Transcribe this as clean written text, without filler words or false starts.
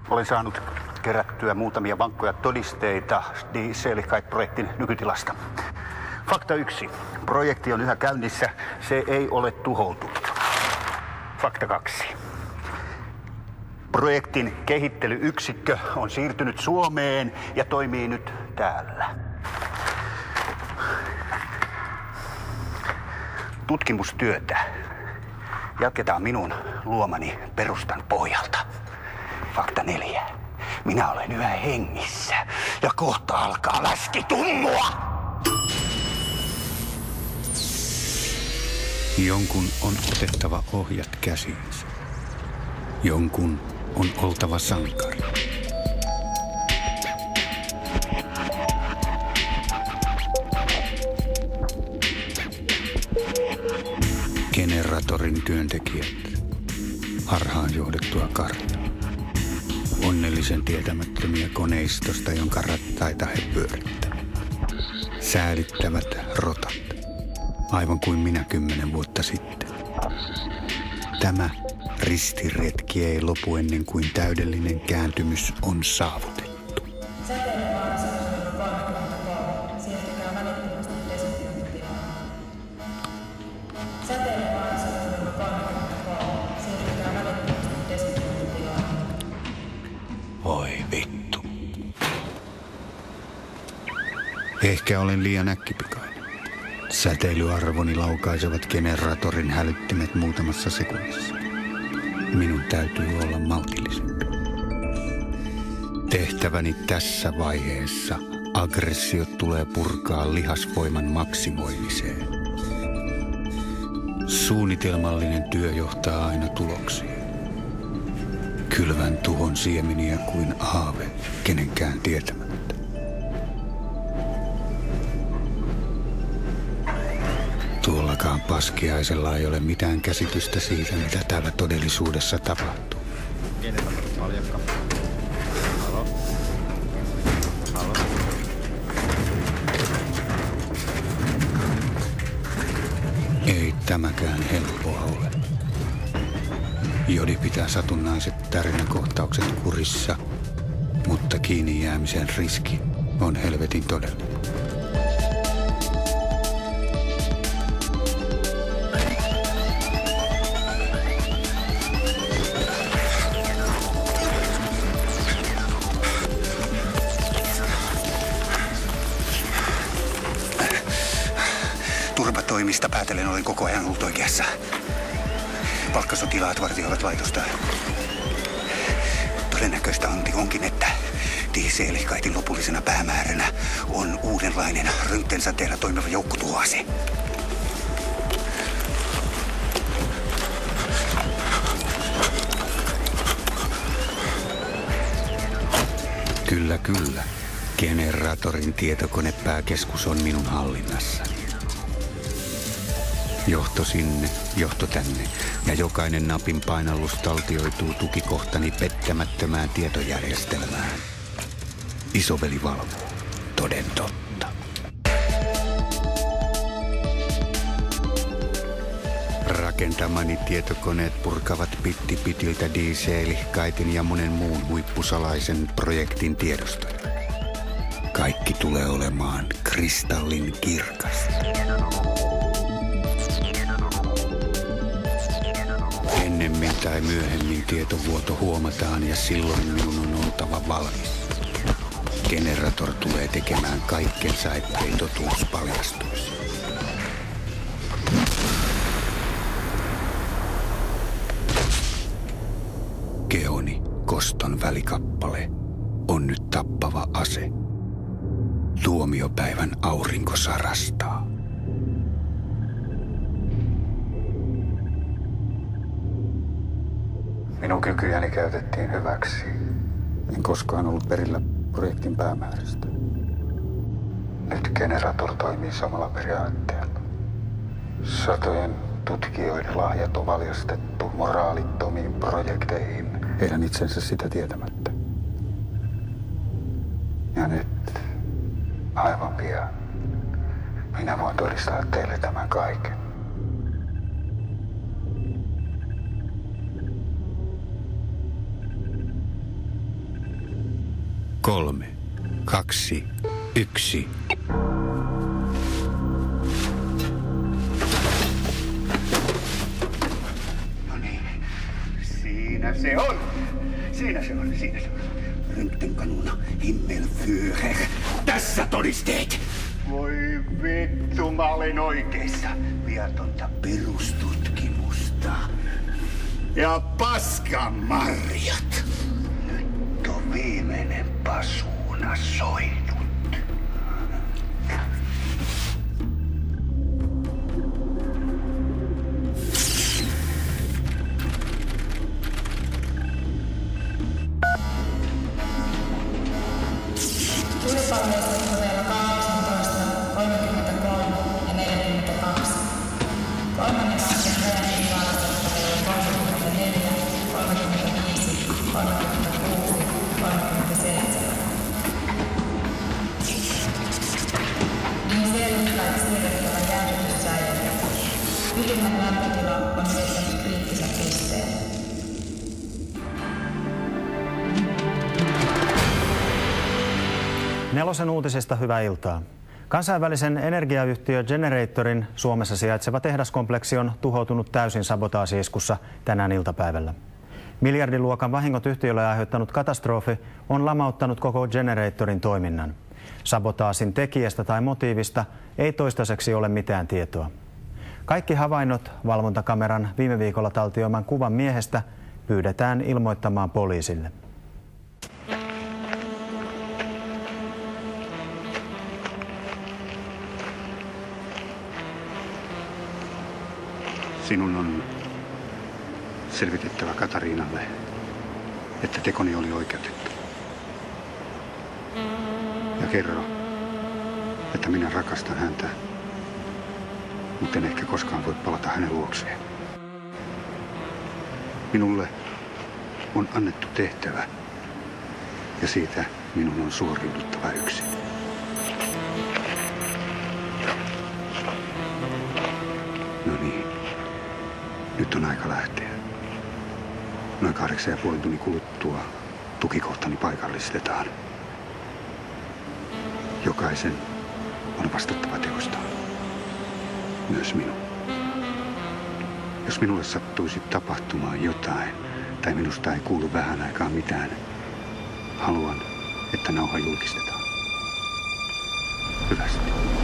Olen saanut kerättyä muutamia vankkoja todisteita Die Seligkeit-projektin nykytilasta. Fakta 1. Projekti on yhä käynnissä. Se ei ole tuhoutunut. Fakta 2. Projektin kehittelyyksikkö on siirtynyt Suomeen ja toimii nyt täällä. Tutkimustyötä jatketaan minun luomani perustan pohjalta. Fakta 4. Minä olen yhä hengissä ja kohta alkaa läskitummua. Jonkun on otettava ohjat käsiinsä. Jonkun on oltava sankari. Generatorin työntekijät. Harhaan johdettua karjaa. Onnellisen tietämättömiä koneistosta, jonka rattaita he pyörittävät. Säälittävät rotat. Aivan kuin minä 10 vuotta sitten. Tämä ristiretki ei lopu ennen kuin täydellinen kääntymys on saavutettu. Voi vittu. Ehkä olen liian äkkipikainen. Säteilyarvoni laukaisevat generatorin hälyttimet muutamassa sekunnissa. Minun täytyy olla maltillisempi. Tehtäväni tässä vaiheessa aggressiot tulee purkaa lihasvoiman maksimoimiseen. Suunnitelmallinen työ johtaa aina tuloksiin. Kylvän tuhon siemeniä kuin aave, kenenkään tietämättä. Tuollakaan paskiaisella ei ole mitään käsitystä siitä, mitä täällä todellisuudessa tapahtuu. Ei tämäkään helppoa ole. Jodi pitää satunnaiset tarinakohtaukset kurissa, mutta kiinni jäämisen riski on helvetin todellinen. Turvatoimista päätellen olen koko ajan ollut oikeassa. Palkkasotilaat vartioivat laitosta. Todennäköistä onkin, että Die Seligkeitin lopullisena päämääränä on uudenlainen röntgensäteellä toimiva joukkotuhoase. Kyllä, kyllä. Generatorin tietokonepääkeskus on minun hallinnassani. Johto sinne, johto tänne, ja jokainen napin painallus taltioituu tukikohtani pettämättömään tietojärjestelmään. Isoveli valvoo. Toden totta. Rakentamani tietokoneet purkavat pitti pitiltä Die Seligkeitin ja monen muun huippusalaisen projektin tiedostoja. Kaikki tulee olemaan kristallin kirkas. Ennemmin tai myöhemmin tietovuoto huomataan ja silloin minun on oltava valmis. Generator tulee tekemään kaikkensa, ettei totuus paljastuisi. Keoni, koston välikappale, on nyt tappava ase. Tuomiopäivän aurinko sarastaa. Minun kykyjäni käytettiin hyväksi. En koskaan ollut perillä projektin päämäärästä. Nyt Generator toimii samalla periaatteella. Satojen tutkijoiden lahjat on valjastettu moraalittomiin projekteihin, heidän itsensä sitä tietämättä. Ja nyt, aivan pian, minä voin todistaa teille tämän kaiken. 3, 2, 1. No niin, siinä se on. Siinä se on. Röntgenkanuna, Himmelführer. Tässä todisteet. Voi vittu, mä olen oikeassa. Viatonta perustutkimusta. Ja paskamarjat. Nyt on viimeinen pasuuna soinut. Tulipalveluista vielä 18, 33 ja 42. Kolmannen asteen rajan vaarastettavilla 34, 35, 36, 37. Niihin selvittäjät siirrettävä jäähdytyssäiliö. Ylimmän lämpötila on siirtänyt kriittisen pisteen. Nelosen uutisista hyvää iltaa. Kansainvälisen energiayhtiö Generatorin Suomessa sijaitseva tehdaskompleksi on tuhoutunut täysin sabotaasi-iskussa tänään iltapäivällä. Miljardiluokan vahingot yhtiölle aiheuttanut katastrofi on lamauttanut koko Generatorin toiminnan. Sabotaasin tekijästä tai motiivista ei toistaiseksi ole mitään tietoa. Kaikki havainnot valvontakameran viime viikolla taltioiman kuvan miehestä pyydetään ilmoittamaan poliisille. Sinun on selvitettävä Katariinalle, että tekoni oli oikeutettu. Ja kerro, että minä rakastan häntä, mutta en ehkä koskaan voi palata hänen luokseen. Minulle on annettu tehtävä ja siitä minun on suoriuduttava yksin. No niin. Nyt on aika lähteä. Noin 8,5 tunnin kuluttua tukikohtani paikallistetaan. Jokaisen on vastattava teostaan. Myös minun. Jos minulle sattuisi tapahtumaan jotain, tai minusta ei kuulu vähän aikaa mitään, haluan, että nauha julkistetaan. Hyvästi.